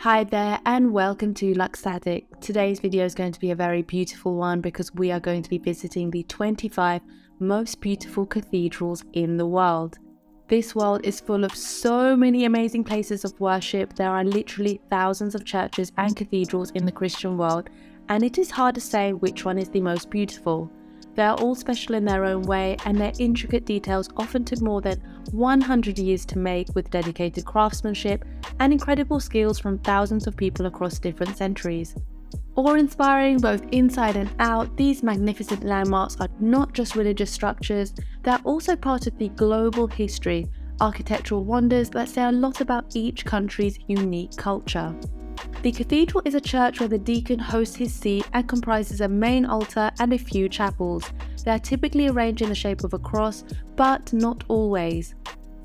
Hi there and welcome to Luxatic. Today's video is going to be a very beautiful one because we are going to be visiting the 25 most beautiful cathedrals in the world. This world is full of so many amazing places of worship. There are literally thousands of churches and cathedrals in the Christian world, and it is hard to say which one is the most beautiful. They are all special in their own way, and their intricate details often took more than 100 years to make, with dedicated craftsmanship and incredible skills from thousands of people across different centuries. Awe-inspiring both inside and out, these magnificent landmarks are not just religious structures, they are also part of the global history, architectural wonders that say a lot about each country's unique culture. The cathedral is a church where the deacon hosts his seat and comprises a main altar and a few chapels. They are typically arranged in the shape of a cross, but not always.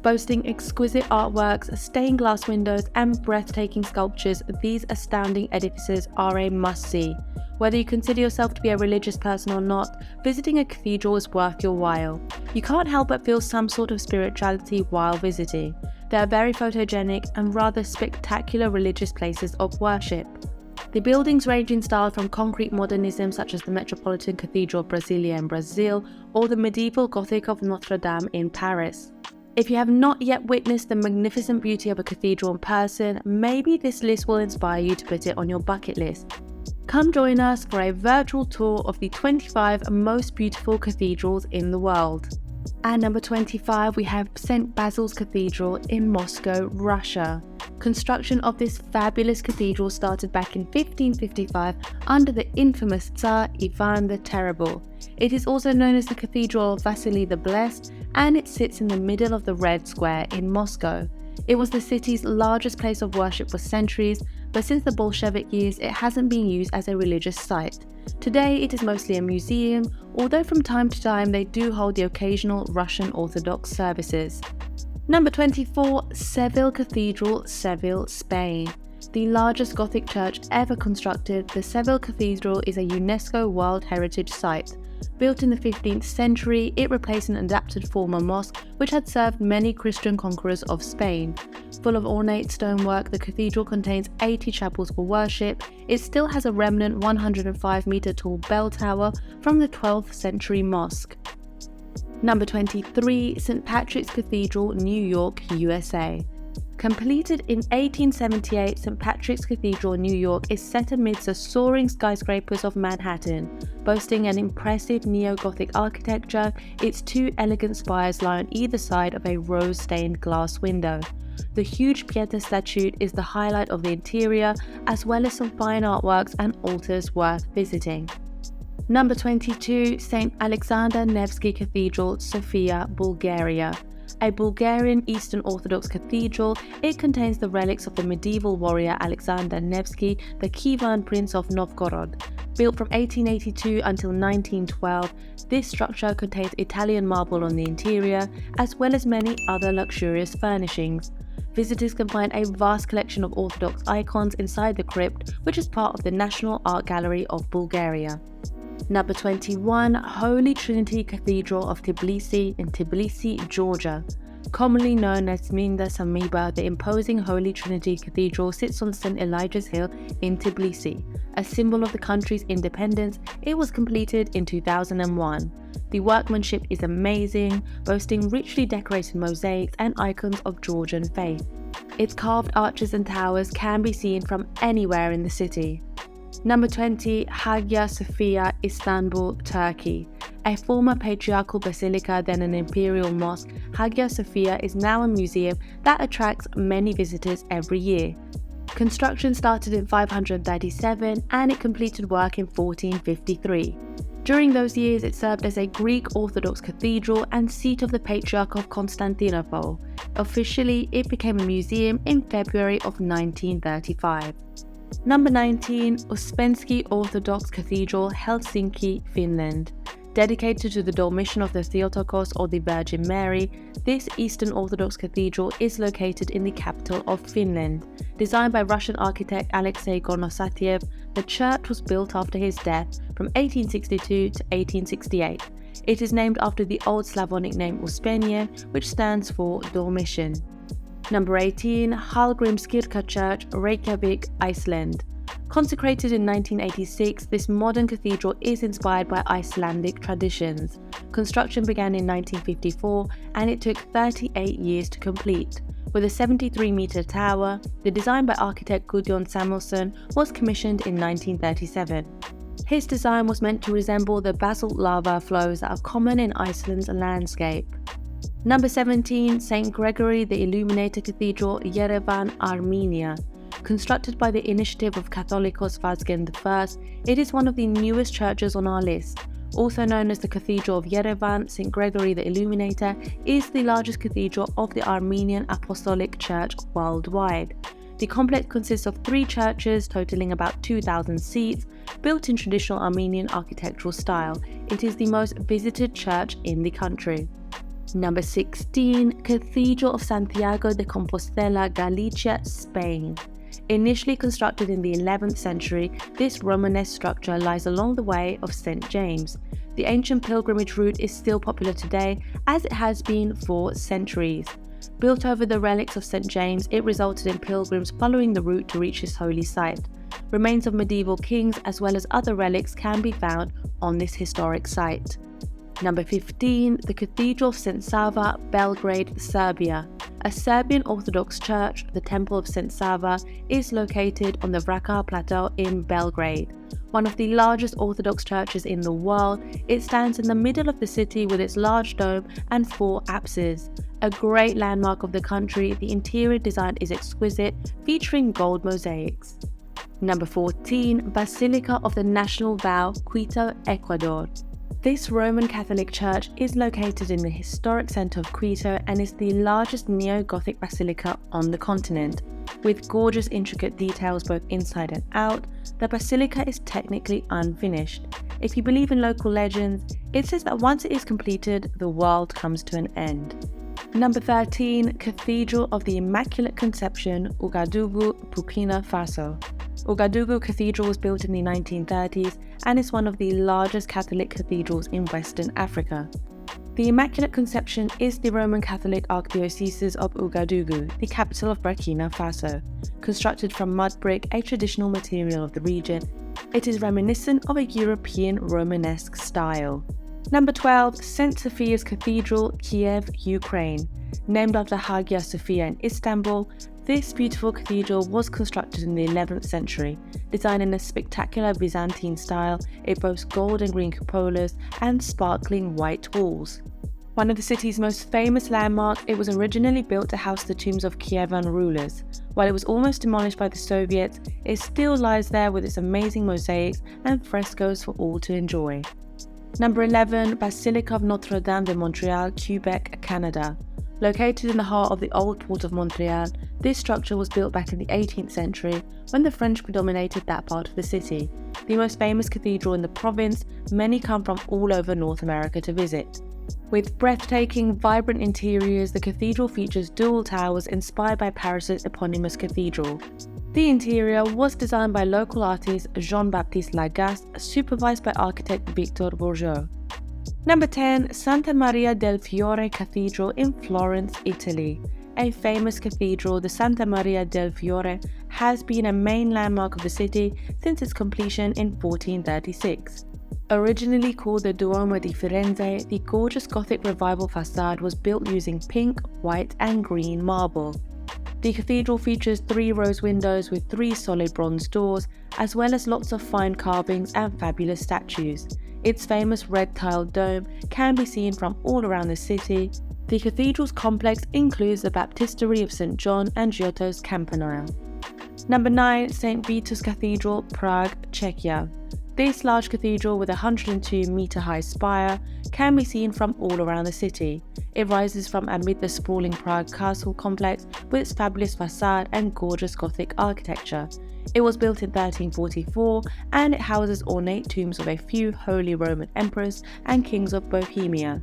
Boasting exquisite artworks, stained glass windows, and breathtaking sculptures, these astounding edifices are a must-see. Whether you consider yourself to be a religious person or not, visiting a cathedral is worth your while. You can't help but feel some sort of spirituality while visiting. They are very photogenic and rather spectacular religious places of worship. The buildings range in style from concrete modernism such as the Metropolitan Cathedral of Brasilia in Brazil or the medieval Gothic of Notre Dame in Paris. If you have not yet witnessed the magnificent beauty of a cathedral in person, maybe this list will inspire you to put it on your bucket list. Come join us for a virtual tour of the 25 most beautiful cathedrals in the world. At number 25, we have St. Basil's Cathedral in Moscow, Russia. Construction of this fabulous cathedral started back in 1555 under the infamous Tsar Ivan the Terrible. It is also known as the Cathedral of Vasily the Blessed, and it sits in the middle of the Red Square in Moscow. It was the city's largest place of worship for centuries, but since the Bolshevik years it hasn't been used as a religious site. Today it is mostly a museum, although from time to time they do hold the occasional Russian Orthodox services. Number 24, Seville Cathedral, Seville, Spain. The largest Gothic church ever constructed, the Seville Cathedral is a UNESCO World Heritage Site. Built in the 15th century, it replaced an adapted former mosque which had served many Christian conquerors of Spain. Full of ornate stonework, the cathedral contains 80 chapels for worship. It still has a remnant 105-meter tall bell tower from the 12th century mosque. Number 23, St. Patrick's Cathedral, New York, USA. Completed in 1878, St. Patrick's Cathedral, New York is set amidst the soaring skyscrapers of Manhattan. Boasting an impressive neo-Gothic architecture, its two elegant spires lie on either side of a rose-stained glass window. The huge Pieta statue is the highlight of the interior, as well as some fine artworks and altars worth visiting. Number 22, St. Alexander Nevsky Cathedral, Sofia, Bulgaria. A Bulgarian Eastern Orthodox cathedral, it contains the relics of the medieval warrior Alexander Nevsky, the Kievan Prince of Novgorod. Built from 1882 until 1912, this structure contains Italian marble on the interior, as well as many other luxurious furnishings. Visitors can find a vast collection of Orthodox icons inside the crypt, which is part of the National Art Gallery of Bulgaria. Number 21, Holy Trinity Cathedral of Tbilisi in Tbilisi, Georgia. Commonly known as Minda Samiba, the imposing Holy Trinity Cathedral sits on St. Elijah's Hill in Tbilisi. A symbol of the country's independence, it was completed in 2001. The workmanship is amazing, boasting richly decorated mosaics and icons of Georgian faith. Its carved arches and towers can be seen from anywhere in the city. Number 20, Hagia Sophia, Istanbul, Turkey. A former patriarchal basilica, then an imperial mosque, Hagia Sophia is now a museum that attracts many visitors every year. Construction started in 537 and it completed work in 1453. During those years, it served as a Greek Orthodox cathedral and seat of the Patriarch of Constantinople. Officially, it became a museum in February of 1935. Number 19, Uspenski Orthodox Cathedral, Helsinki, Finland. Dedicated to the Dormition of the Theotokos or the Virgin Mary, this Eastern Orthodox cathedral is located in the capital of Finland. Designed by Russian architect Alexei Gornosatiev, the church was built after his death from 1862 to 1868. It is named after the Old Slavonic name Uspenie, which stands for Dormition. Number 18, Hallgrimskirkja Church, Reykjavik, Iceland. Consecrated in 1986, this modern cathedral is inspired by Icelandic traditions. Construction began in 1954 and it took 38 years to complete. With a 73-meter tower, the design by architect Gudjon Samuelsson was commissioned in 1937. His design was meant to resemble the basalt lava flows that are common in Iceland's landscape. Number 17, St. Gregory the Illuminator Cathedral, Yerevan, Armenia. Constructed by the initiative of Catholicos Vazgen I, it is one of the newest churches on our list. Also known as the Cathedral of Yerevan, St. Gregory the Illuminator is the largest cathedral of the Armenian Apostolic Church worldwide. The complex consists of 3 churches totaling about 2,000 seats, built in traditional Armenian architectural style. It is the most visited church in the country. Number 16, Cathedral of Santiago de Compostela, Galicia, Spain. Initially constructed in the 11th century, this Romanesque structure lies along the way of St. James. The ancient pilgrimage route is still popular today, as it has been for centuries. Built over the relics of St. James, it resulted in pilgrims following the route to reach this holy site. Remains of medieval kings as well as other relics can be found on this historic site. Number 15, the Cathedral of St. Sava, Belgrade, Serbia. A Serbian Orthodox church, the Temple of St. Sava, is located on the Vračar Plateau in Belgrade. One of the largest Orthodox churches in the world, it stands in the middle of the city with its large dome and 4 apses. A great landmark of the country, the interior design is exquisite, featuring gold mosaics. Number 14, Basilica of the National Vow, Quito, Ecuador. This Roman Catholic church is located in the historic centre of Quito and is the largest neo-Gothic basilica on the continent. With gorgeous intricate details both inside and out, the basilica is technically unfinished. If you believe in local legends, it says that once it is completed, the world comes to an end. Number 13, Cathedral of the Immaculate Conception, Ouagadougou, Burkina Faso. Ouagadougou Cathedral was built in the 1930s and is one of the largest Catholic cathedrals in Western Africa. The Immaculate Conception is the Roman Catholic Archdiocese of Ouagadougou, the capital of Burkina Faso. Constructed from mud brick, a traditional material of the region, it is reminiscent of a European Romanesque style. Number 12, St. Sophia's Cathedral, Kiev, Ukraine. Named after Hagia Sophia in Istanbul, this beautiful cathedral was constructed in the 11th century. Designed in a spectacular Byzantine style, it boasts gold and green cupolas and sparkling white walls. One of the city's most famous landmarks, it was originally built to house the tombs of Kievan rulers. While it was almost demolished by the Soviets, it still lies there with its amazing mosaics and frescoes for all to enjoy. Number 11, Basilica of Notre Dame de Montreal, Quebec, Canada. Located in the heart of the old port of Montreal, this structure was built back in the 18th century when the French predominated that part of the city. The most famous cathedral in the province, many come from all over North America to visit. With breathtaking, vibrant interiors, the cathedral features dual towers inspired by Paris's eponymous cathedral. The interior was designed by local artist Jean-Baptiste Lagasse, supervised by architect Victor Bourgeot. Number 10, Santa Maria del Fiore Cathedral in Florence, Italy. A famous cathedral, the Santa Maria del Fiore has been a main landmark of the city since its completion in 1436. Originally called the Duomo di Firenze, the gorgeous Gothic Revival facade was built using pink, white and green marble. The cathedral features 3 rose windows with 3 solid bronze doors, as well as lots of fine carvings and fabulous statues. Its famous red tiled dome can be seen from all around the city. The cathedral's complex includes the baptistery of St. John and Giotto's Campanile. Number 9, St. Vitus Cathedral, Prague, Czechia. This large cathedral with a 102-meter-high spire can be seen from all around the city. It rises from amid the sprawling Prague castle complex with its fabulous facade and gorgeous Gothic architecture. It was built in 1344 and it houses ornate tombs of a few Holy Roman emperors and kings of Bohemia.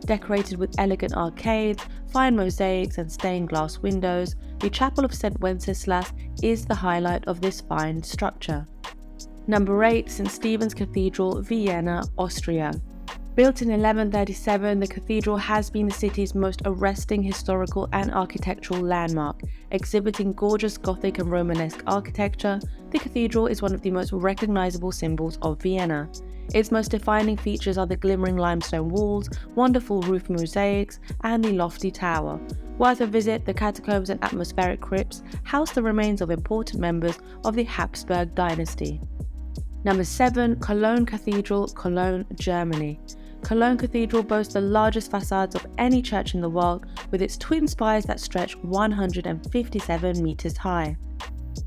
Decorated with elegant arcades, fine mosaics and stained glass windows, the Chapel of St. Wenceslas is the highlight of this fine structure. Number 8, St. Stephen's Cathedral, Vienna, Austria. Built in 1137, the cathedral has been the city's most arresting historical and architectural landmark. Exhibiting gorgeous Gothic and Romanesque architecture, the cathedral is one of the most recognizable symbols of Vienna. Its most defining features are the glimmering limestone walls, wonderful roof mosaics, and the lofty tower. Worth a visit, the catacombs and atmospheric crypts house the remains of important members of the Habsburg dynasty. Number 7. Cologne Cathedral, Cologne, Germany. Cologne Cathedral boasts the largest facades of any church in the world, with its twin spires that stretch 157 meters high.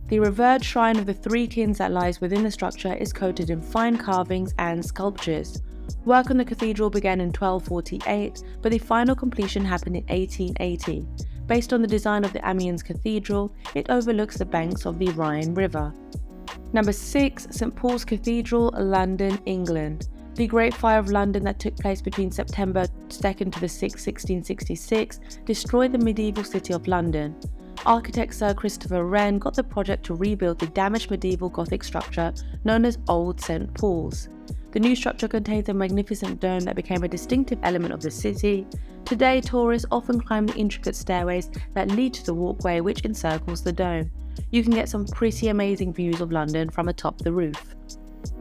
The revered shrine of the Three Kings that lies within the structure is coated in fine carvings and sculptures. Work on the cathedral began in 1248, but the final completion happened in 1880. Based on the design of the Amiens Cathedral, it overlooks the banks of the Rhine River. Number 6. St. Paul's Cathedral, London, England. The Great Fire of London that took place between September 2nd to the 6th, 1666, destroyed the medieval city of London. Architect Sir Christopher Wren got the project to rebuild the damaged medieval Gothic structure known as Old St. Paul's. The new structure contains a magnificent dome that became a distinctive element of the city. Today, tourists often climb the intricate stairways that lead to the walkway which encircles the dome. You can get some pretty amazing views of London from atop the roof.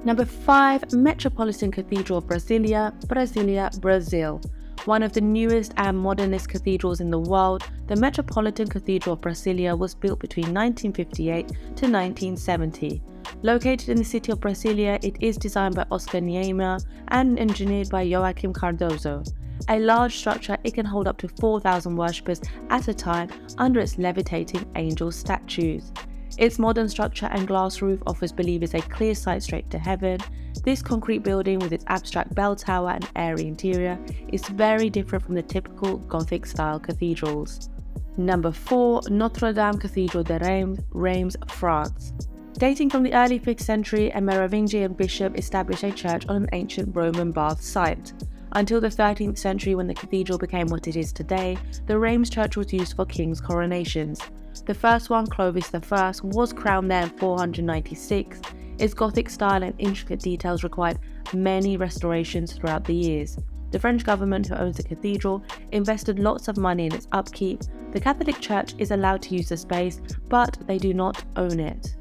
Number 5. Metropolitan Cathedral of Brasilia, Brazil. One of the newest and modernist cathedrals in the world, the Metropolitan Cathedral of Brasilia was built between 1958 to 1970. Located in the city of Brasilia, it is designed by Oscar Niemeyer and engineered by Joaquim Cardoso. A large structure, it can hold up to 4,000 worshippers at a time under its levitating angel statues. Its modern structure and glass roof offers believers a clear sight straight to heaven. This concrete building with its abstract bell tower and airy interior is very different from the typical Gothic-style cathedrals. Number 4. Notre Dame Cathedral de Reims, France. Dating from the early 5th century, a Merovingian bishop established a church on an ancient Roman bath site. Until the 13th century, when the cathedral became what it is today, the Reims church was used for kings' coronations. The first one, Clovis I, was crowned there in 496. Its Gothic style and intricate details required many restorations throughout the years. The French government, who owns the cathedral, invested lots of money in its upkeep. The Catholic Church is allowed to use the space, but they do not own it.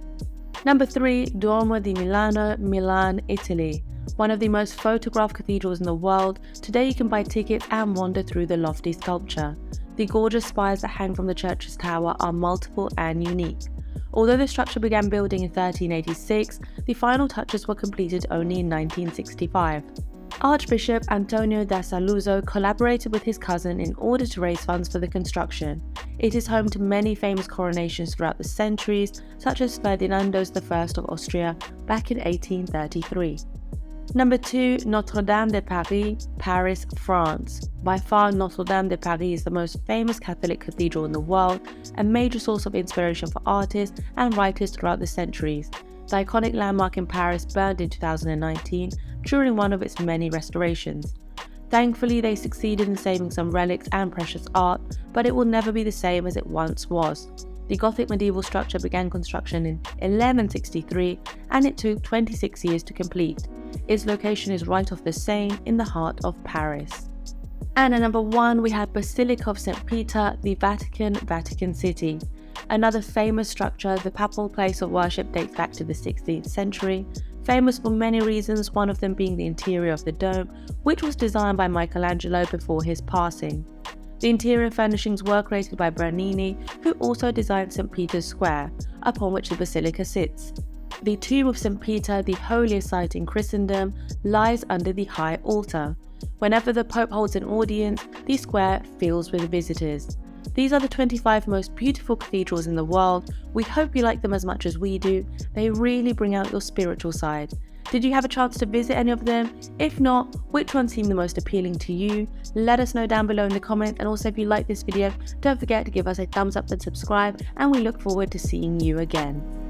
Number 3. Duomo di Milano, Milan, Italy. One of the most photographed cathedrals in the world, today you can buy tickets and wander through the lofty sculpture. The gorgeous spires that hang from the church's tower are multiple and unique. Although the structure began building in 1386, the final touches were completed only in 1965. Archbishop Antonio da Saluzzo collaborated with his cousin in order to raise funds for the construction. It is home to many famous coronations throughout the centuries, such as Ferdinando's I of Austria back in 1833. Number 2. Notre Dame de Paris, Paris, France. By far, Notre Dame de Paris is the most famous Catholic cathedral in the world, a major source of inspiration for artists and writers throughout the centuries. The iconic landmark in Paris burned in 2019 during one of its many restorations. Thankfully, they succeeded in saving some relics and precious art, but it will never be the same as it once was. The Gothic medieval structure began construction in 1163 and it took 26 years to complete. Its location is right off the Seine in the heart of Paris. And at number 1, we have Basilica of St. Peter, the Vatican City. Another famous structure, the papal place of worship dates back to the 16th century. Famous for many reasons, one of them being the interior of the dome, which was designed by Michelangelo before his passing. The interior furnishings were created by Bernini, who also designed St. Peter's Square, upon which the basilica sits. The tomb of St. Peter, the holiest site in Christendom, lies under the high altar. Whenever the Pope holds an audience, the square fills with visitors. These are the 25 most beautiful cathedrals in the world. We hope you like them as much as we do. They really bring out your spiritual side. Did you have a chance to visit any of them? If not, which one seemed the most appealing to you? Let us know down below in the comments, and also if you like this video, don't forget to give us a thumbs up and subscribe, and we look forward to seeing you again.